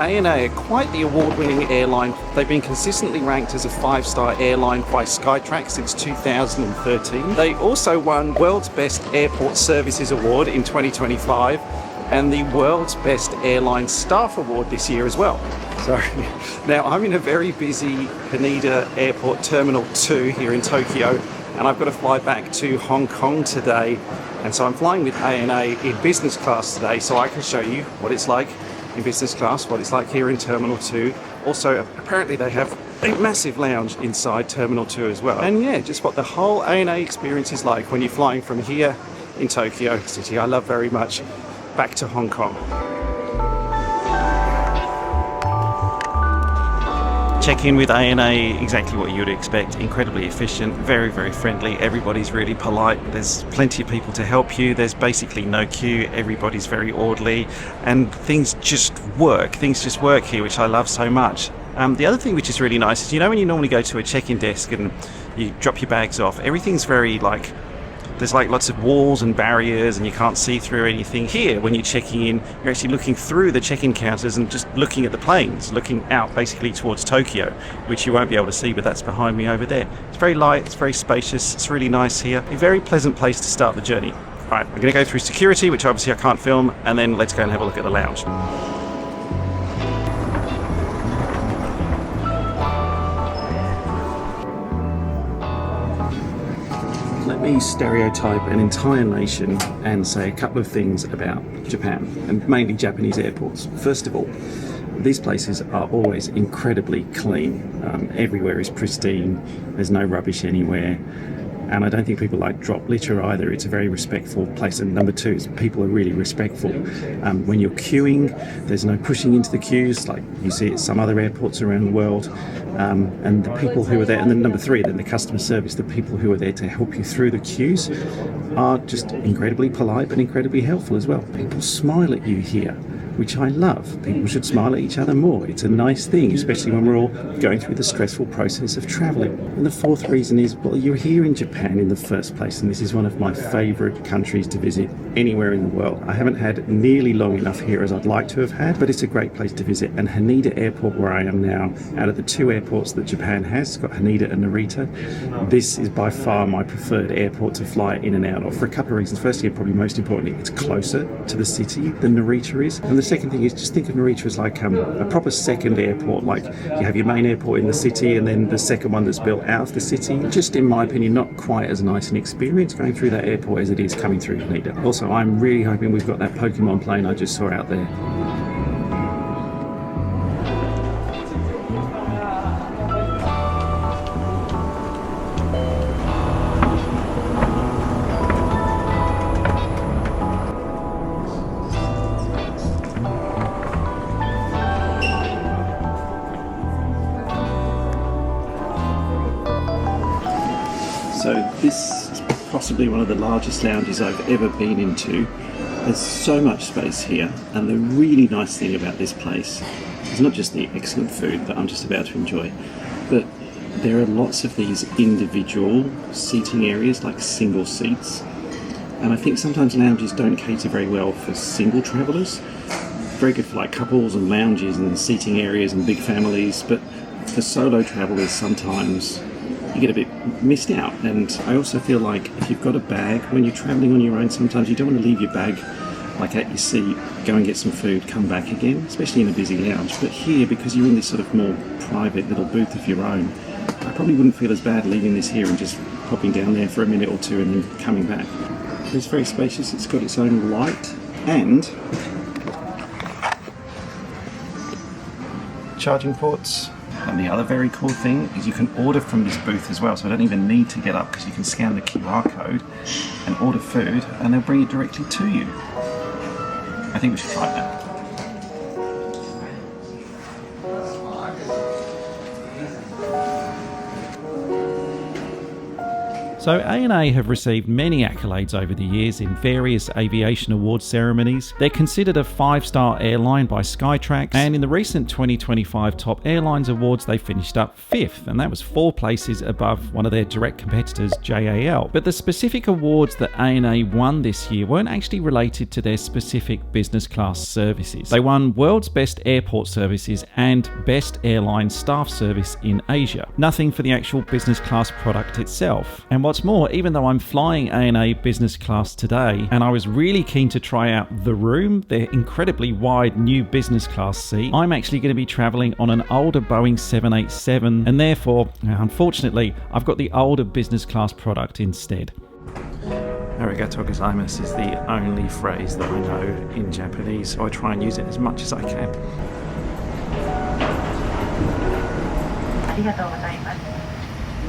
ANA are quite the award-winning airline. They've been consistently ranked as a 5-star airline by Skytrax since 2013. They also won World's Best Airport Services Award in 2025 and the World's Best Airline Staff Award this year as well. So now I'm in a very busy Haneda Airport Terminal 2 here in Tokyo, and I've got to fly back to Hong Kong today. And so I'm flying with ANA in business class today, so I can show you what it's like in business class, what it's like here in Terminal 2. Also, apparently they have a massive lounge inside Terminal 2 as well. And yeah, just what the whole ANA experience is like when you're flying from here in Tokyo, city I love very much, back to Hong Kong. Check-in with ANA, exactly what you would expect. Incredibly efficient, very, very friendly. Everybody's really polite. There's plenty of people to help you. There's basically no queue. Everybody's very orderly, and things just work. Things just work here, which I love so much. The other thing which is really nice is, you know, when you normally go to a check-in desk and you drop your bags off, everything's very there's lots of walls and barriers and you can't see through anything. Here, when you're checking in, you're actually looking through the check-in counters and just looking at the planes, looking out basically towards Tokyo, which you won't be able to see, but that's behind me over there. It's very light, it's very spacious, it's really nice here. A very pleasant place to start the journey. All right, we're gonna go through security, which obviously I can't film, and then let's go and have a look at the lounge. Let me stereotype an entire nation and say a couple of things about Japan, and mainly Japanese airports. First of all, these places are always incredibly clean. Everywhere is pristine, there's no rubbish anywhere, and I don't think people like drop litter either. It's a very respectful place. And number two is people are really respectful. When you're queuing, there's no pushing into the queues like you see at some other airports around the world. And the people who are there, and then number three, then the customer service, the people who are there to help you through the queues are just incredibly polite but incredibly helpful as well. People smile at you here, which I love. People should smile at each other more. It's a nice thing, especially when we're all going through the stressful process of traveling. And the fourth reason is, well, you're here in Japan in the first place, and this is one of my favorite countries to visit anywhere in the world. I haven't had nearly long enough here as I'd like to have had, but it's a great place to visit. And Haneda Airport, where I am now, out of the two airports that Japan has, it's got Haneda and Narita, this is by far my preferred airport to fly in and out of for a couple of reasons. Firstly, and probably most importantly, it's closer to the city than Narita is. And the second thing is, just think of Narita as like a proper second airport. Like you have your main airport in the city and then the second one that's built out of the city. Just in my opinion, not quite as nice an experience going through that airport as it is coming through Haneda. Also, I'm really hoping we've got that Pokemon plane I just saw out there. So this is possibly one of the largest lounges I've ever been into. There's so much space here, and the really nice thing about this place is not just the excellent food that I'm just about to enjoy, but there are lots of these individual seating areas, like single seats. And I think sometimes lounges don't cater very well for single travellers. Very good for like couples and lounges and seating areas and big families, but for solo travellers sometimes you get a bit missed out. And I also feel like if you've got a bag, when you're travelling on your own, sometimes you don't want to leave your bag like at your seat, go and get some food, come back again, especially in a busy lounge. But here, because you're in this sort of more private little booth of your own, I probably wouldn't feel as bad leaving this here and just popping down there for a minute or two and then coming back. It's very spacious, it's got its own light and charging ports. And the other very cool thing is you can order from this booth as well, so I don't even need to get up because you can scan the QR code and order food and they'll bring it directly to you. I think we should try that. So ANA have received many accolades over the years in various aviation awards ceremonies. They're considered a 5-star airline by Skytrax, and in the recent 2025 Top Airlines Awards they finished up 5th, and that was 4 places above one of their direct competitors, JAL. But the specific awards that ANA won this year weren't actually related to their specific business class services. They won World's Best Airport Services and Best Airline Staff Service in Asia. Nothing for the actual business class product itself. And what's more, even though I'm flying ANA business class today, and I was really keen to try out the room, their incredibly wide new business class seat, I'm actually going to be traveling on an older Boeing 787, and therefore, unfortunately, I've got the older business class product instead. Arigato gozaimasu is the only phrase that I know in Japanese, so I try and use it as much as I can.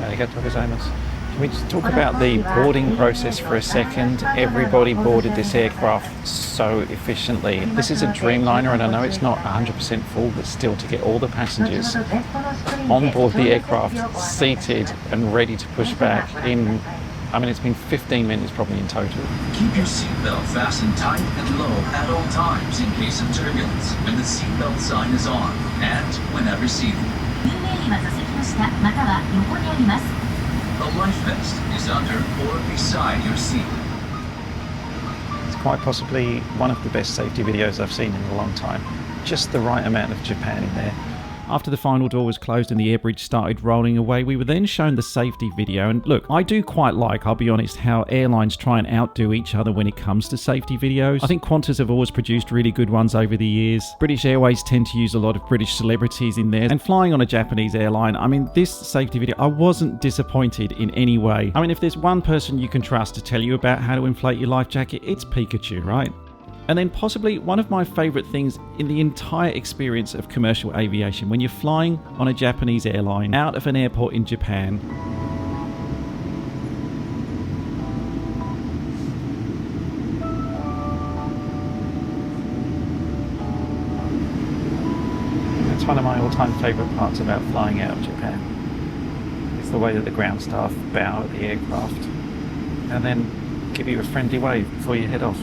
Arigato gozaimasu. Can we just talk about the boarding process for a second? Everybody boarded this aircraft so efficiently. This is a Dreamliner, and I know it's not 100% full, but still, to get all the passengers on board the aircraft, seated and ready to push back in, I mean, it's been 15 minutes probably in total. Keep your seatbelt fastened tight and low at all times in case of turbulence when the seatbelt sign is on and whenever seated. A life vest is under or beside your seat. It's quite possibly one of the best safety videos I've seen in a long time. Just the right amount of Japan in there. After the final door was closed and the air bridge started rolling away, we were then shown the safety video. And look, I do quite like, I'll be honest, how airlines try and outdo each other when it comes to safety videos. I think Qantas have always produced really good ones over the years. British Airways tend to use a lot of British celebrities in there. And flying on a Japanese airline, I mean, this safety video, I wasn't disappointed in any way. I mean, if there's one person you can trust to tell you about how to inflate your life jacket, it's Pikachu, right? And then possibly one of my favourite things in the entire experience of commercial aviation, when you're flying on a Japanese airline out of an airport in Japan. That's one of my all-time favourite parts about flying out of Japan. It's the way that the ground staff bow at the aircraft and then give you a friendly wave before you head off.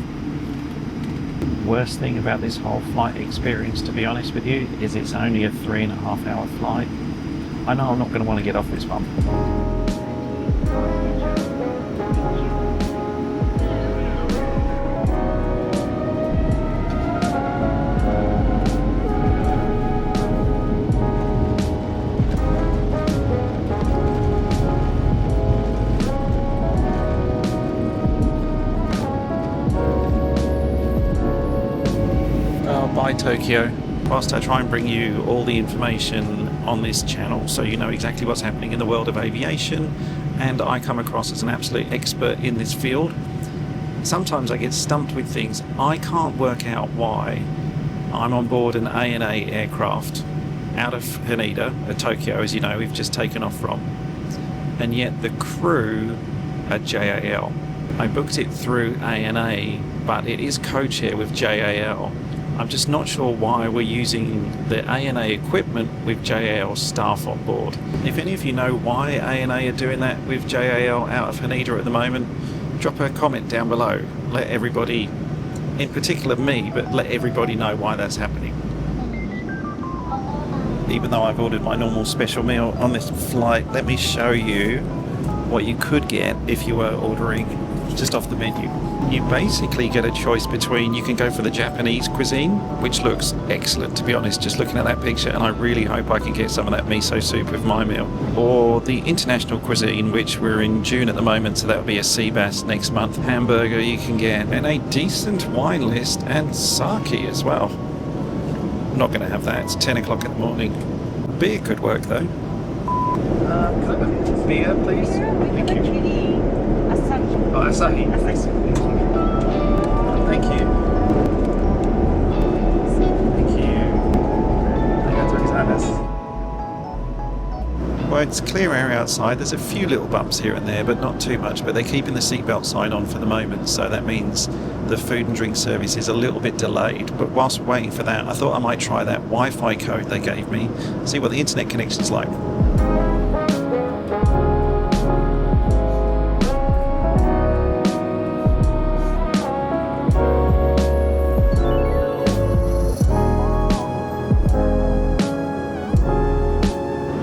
Worst thing about this whole flight experience, to be honest with you, is it's only a 3.5-hour flight. I know I'm not going to want to get off this one. Bye Tokyo. Whilst I try and bring you all the information on this channel so you know exactly what's happening in the world of aviation, and I come across as an absolute expert in this field, sometimes I get stumped with things. I can't work out why I'm on board an ANA aircraft out of Haneda, Tokyo, as you know, we've just taken off from, and yet the crew are JAL. I booked it through ANA, but it is co-chair with JAL. I'm just not sure why we're using the ANA equipment with JAL staff on board. If any of you know why ANA are doing that with JAL out of Haneda at the moment, drop a comment down below. Let everybody, in particular me, but let everybody know why that's happening. Even though I've ordered my normal special meal on this flight, let me show you what you could get if you were ordering just off the menu. You basically get a choice between, you can go for the Japanese cuisine, which looks excellent to be honest, just looking at that picture, and I really hope I can get some of that miso soup with my meal. Or the international cuisine, which we're in June at the moment, so that'll be a sea bass next month. Hamburger you can get, and a decent wine list, and sake as well. I'm not going to have that, it's 10 o'clock in the morning. Beer could work though. Can I have a beer, please? Thank you. Oh, Asahi. Thank you. Thank you. Well, it's clear air outside. There's a few little bumps here and there, but not too much. But they're keeping the seatbelt sign on for the moment, so that means the food and drink service is a little bit delayed. But whilst waiting for that, I thought I might try that Wi-Fi code they gave me, see what the internet connection's like.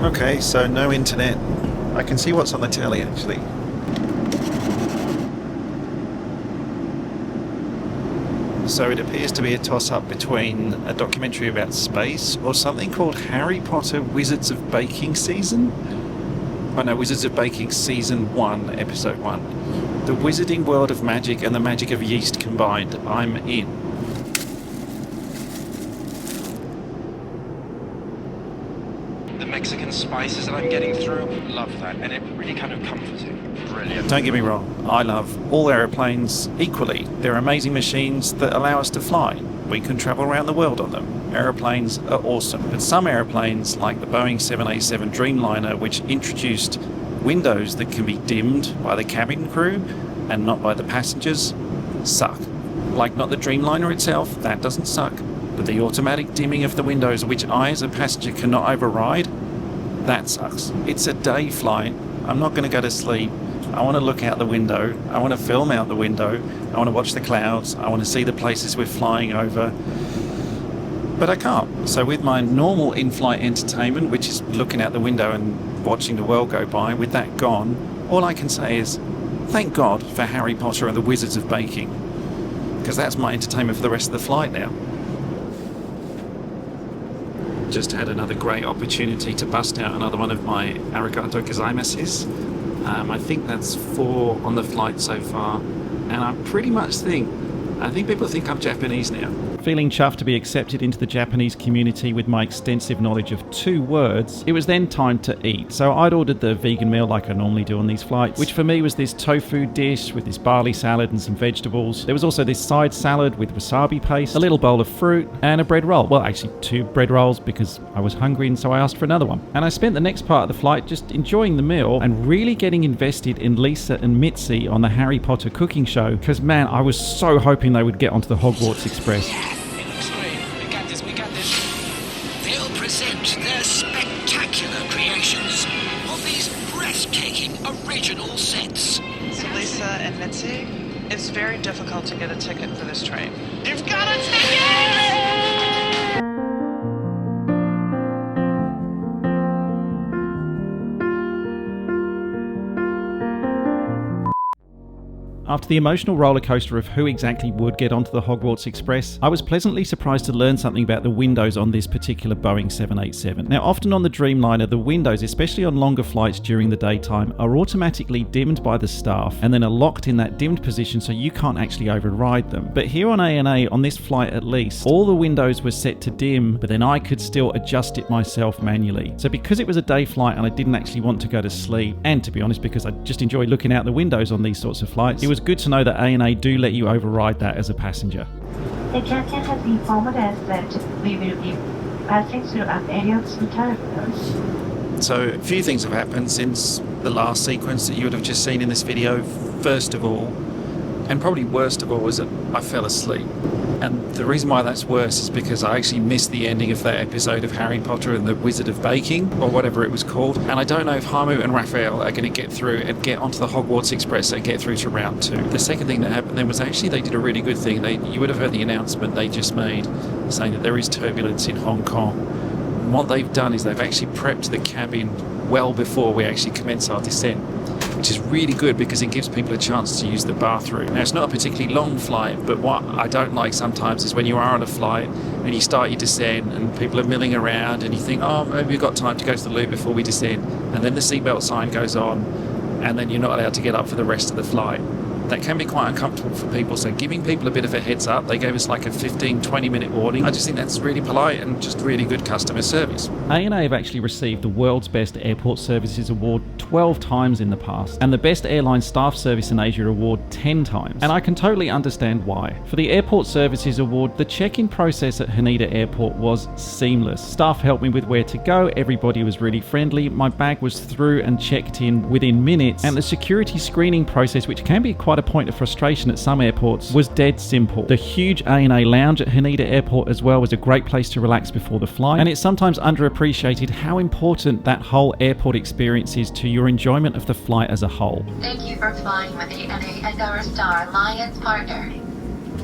Okay, so no internet. I can see what's on the telly actually. So it appears to be a toss-up between a documentary about space or something called Harry Potter Wizards of Baking Season. Oh no, Wizards of Baking Season 1, Episode 1. The wizarding world of magic and the magic of yeast combined. I'm in. The Mexican spices that I'm getting through, love that, and it really kind of comforting. Brilliant. Don't get me wrong, I love all aeroplanes equally. They're amazing machines that allow us to fly. We can travel around the world on them. Aeroplanes are awesome, but some aeroplanes, like the Boeing 787 Dreamliner, which introduced windows that can be dimmed by the cabin crew and not by the passengers, suck. Like not the Dreamliner itself, that doesn't suck, but the automatic dimming of the windows, which I as a passenger cannot override, that sucks. It's a day flight. I'm not going to go to sleep. I want to look out the window. I want to film out the window. I want to watch the clouds. I want to see the places we're flying over. But I can't. So with my normal in-flight entertainment, which is looking out the window and watching the world go by, with that gone, all I can say is, thank God for Harry Potter and the Wizards of Baking. Because that's my entertainment for the rest of the flight now. Just had another great opportunity to bust out another one of my arigato gozaimasu. I think that's 4 on the flight so far, and I think people think I'm Japanese now. Feeling chuffed to be accepted into the Japanese community with my extensive knowledge of 2 words, it was then time to eat. So I'd ordered the vegan meal like I normally do on these flights, which for me was this tofu dish with this barley salad and some vegetables. There was also this side salad with wasabi paste, a little bowl of fruit, and a bread roll. Well, actually 2 bread rolls because I was hungry, and so I asked for another one. And I spent the next part of the flight just enjoying the meal and really getting invested in Lisa and Mitzi on the Harry Potter cooking show, because man, I was so hoping they would get onto the Hogwarts Express. They'll present their spectacular creations on these breathtaking original sets. So Lisa and Mitzi, it's very difficult to get a ticket for this train. You've got a ticket! After the emotional roller coaster of who exactly would get onto the Hogwarts Express, I was pleasantly surprised to learn something about the windows on this particular Boeing 787. Now, often on the Dreamliner, the windows, especially on longer flights during the daytime, are automatically dimmed by the staff and then are locked in that dimmed position so you can't actually override them. But here on ANA, on this flight at least, all the windows were set to dim, but then I could still adjust it myself manually. So because it was a day flight and I didn't actually want to go to sleep, and to be honest, because I just enjoy looking out the windows on these sorts of flights, it was good to know that ANA do let you override that as a passenger. The captain has informed us that we will be passing through an area of turbulence. So a few things have happened since the last sequence that you would have just seen in this video. First of all, and probably worst of all, was that I fell asleep. And the reason why that's worse is because I actually missed the ending of that episode of Harry Potter and the Wizard of Baking, or whatever it was called. And I don't know if Hamu and Raphael are going to get through and get onto the Hogwarts Express and get through to round 2. The second thing that happened then was actually they did a really good thing. You would have heard the announcement they just made saying that there is turbulence in Hong Kong. And what they've done is they've actually prepped the cabin well before we actually commence our descent, which is really good because it gives people a chance to use the bathroom. Now, it's not a particularly long flight, but what I don't like sometimes is when you are on a flight and you start your descent and people are milling around and you think, oh, maybe we've got time to go to the loo before we descend, and then the seatbelt sign goes on and then you're not allowed to get up for the rest of the flight. That can be quite uncomfortable for people, so giving people a bit of a heads up, they gave us like a 15-20 minute warning. I just think that's really polite and just really good customer service. ANA have actually received the World's Best Airport Services Award 12 times in the past, and the Best Airline Staff Service in Asia Award 10 times, and I can totally understand why. For the Airport Services Award, the check-in process at Haneda Airport was seamless. Staff helped me with where to go, everybody was really friendly, my bag was through and checked in within minutes, and the security screening process, which can be quite a point of frustration at some airports, was dead simple. The huge ANA lounge at Haneda Airport as well was a great place to relax before the flight, and it's sometimes underappreciated how important that whole airport experience is to your enjoyment of the flight as a whole. Thank you for flying with ANA and our Star Alliance partner.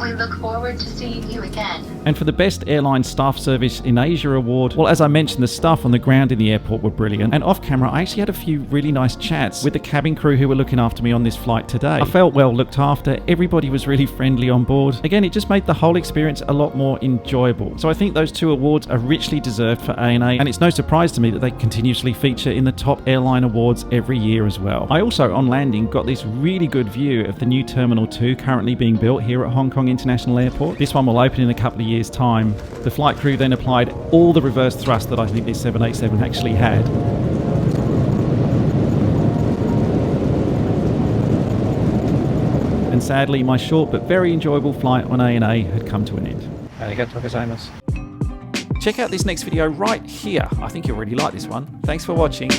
We look forward to seeing you again. And for the Best Airline Staff Service in Asia award, well, as I mentioned, the staff on the ground in the airport were brilliant. And off camera, I actually had a few really nice chats with the cabin crew who were looking after me on this flight today. I felt well looked after. Everybody was really friendly on board. Again, it just made the whole experience a lot more enjoyable. So I think those 2 awards are richly deserved for ANA, and it's no surprise to me that they continuously feature in the top airline awards every year as well. I also, on landing, got this really good view of the new Terminal 2 currently being built here at Hong Kong International Airport. This one will open in a couple of years' time. The flight crew then applied all the reverse thrust that I think this 787 actually had. And sadly, my short but very enjoyable flight on ANA had come to an end. Arigatou gozaimasu. Check out this next video right here. I think you'll really like this one. Thanks for watching.